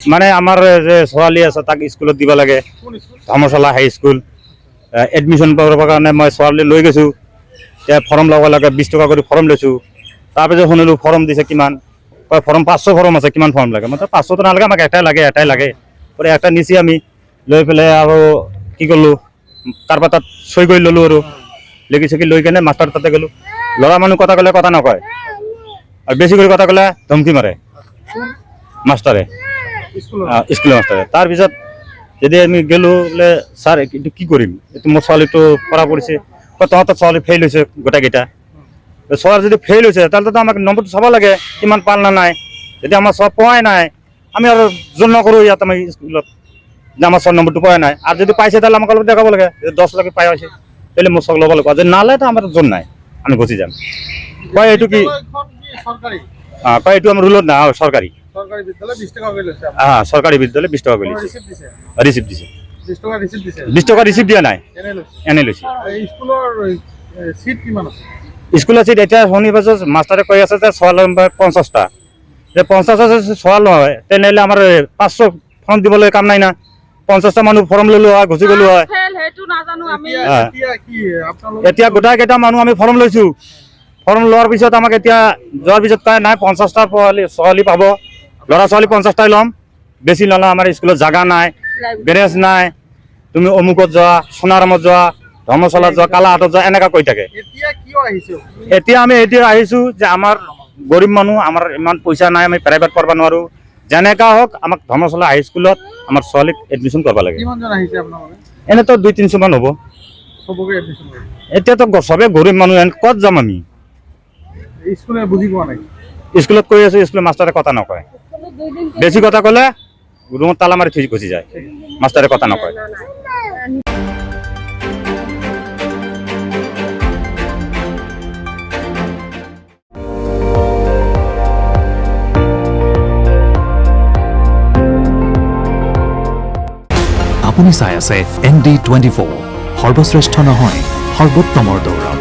মানে আমাৰ যে ছোৱালী আছে তাক স্কুলত দিব লাগে ধৰ্মশালা হাই স্কুল এডমিশ্যন পাবৰ কাৰণে মই ছোৱালী লৈ গৈছোঁ এতিয়া ফৰ্ম ল'ব লাগে 20 টকা কৰি ফৰ্ম লৈছোঁ তাৰপিছত শুনিলোঁ ফৰ্ম দিছে কিমান ফৰ্ম 500 ফৰ্ম আছে কিমান ফৰ্ম লাগে মই 500 নালাগে আমাক এটাই লাগে পৰে একটা নিচি আমি লৈ পেলাই আৰু কি কৰলো কাৰবাৰ তাত সই কৰে ললো আৰু লিখি চিকি লৈ কেনে মাস্টার তাতে গেলো লড়া মানুষ কথা কলে কথা নকয় আর বেশি করে কথা কলে ধমকি মারে মাস্টারে স্কুল মাস্টারে তাৰপিছত যদি আমি গেলো বোলে স্যাৰ এটা কি কৰিম এইটো মোৰ ছোৱালীটো পঢ়া পঢ়িছে তহঁতৰ ছোৱালী ফেইল হৈছে গোটেইকেইটা ছোৱালী যদি ফেইল হৈছে তাহলে তো আমাক নম্বৰটো চাব লাগে কিমান পাল না নাই যদি আমাৰ সব পোৱাই নাই আমি আৰ জন্য নকৰো ইয়াত আমি স্কুলত যে আমার সব নম্বরটা পাওয়া নাই আর যদি পাইছে তাহলে আমাকে দেখাবো লাগে 10 লাখ পাই আছে তাহলে মোর সব লব লাগে যে নালে তো আমার জোন নাই আমি গুছি যাম কয় এইটো কি সরকারি কয় এইটো আমার রুলত না সরকারি সরকারি বিদ্যালয় 20 টাকা করে লেছে হ্যাঁ সরকারি বিদ্যালয় 20 টাকা করে রিসিভ দিছে 20 টাকা রিসিভ দিছে 20 টাকা রিসিভ দিয়া নাই এনে লৈছে এই স্কুলৰ সিট কিমান আছে স্কুলৰ সিট এটা শুনি পাইছো মাস্টারে কই আছে যে 6 নম্বর 50টা যে 50টা যদি সওয়াল হয় তেনেহলে আমার 500 ফর্ম দিবলৈ কাম নাই না 50টা মানুহ ফর্ম ললো হয় ঘুচি গলো হয় এতিয়া গোটাই কেইটা মানুহ আমি ফর্ম লৈছো ফর্ম লোৱাৰ পিছত আমাক এতিয়া যোৱাৰ পিছত কয় নাই 50টা ছোৱালী পাব ল'ৰা ছোৱালী 50টাই ল'ম বেছি নলওঁ আমাৰ স্কুলত জাগা নাই বেৰেজ নাই তুমি অমুকত যোৱা সোণাৰামত যোৱা ধৰ্মশালাত যোৱা কালাহাটত যোৱা এনেকা কৈ থাকে এতিয়া আমি এতিয়া আহিছো যে আমাৰ গৰিব মানুষ আমাৰ ইমান পয়সা নাই আমি প্ৰাইভেট পড়বা নোৱাৰো যেনেকা হোক আমাক ধৰ্মশালা হাই স্কুলত আমাৰ ছোৱালীক এডমিশন করবা লাগে এনে তো 200-300 মান হব এতিয়া তো সবে গরিব মানুষ কত যাম আমি স্কুলত কৈ আছো স্কুলের মাস্টারে কথা নকয় বেশি কথা কলে রুমত তালা মারি থুই গুচি যায় মাস্টারে কথা নকয় আপুনি চাই আছে ND24 সৰ্বশ্ৰেষ্ঠ নহয় সৰ্বোত্তমৰ দৌৰ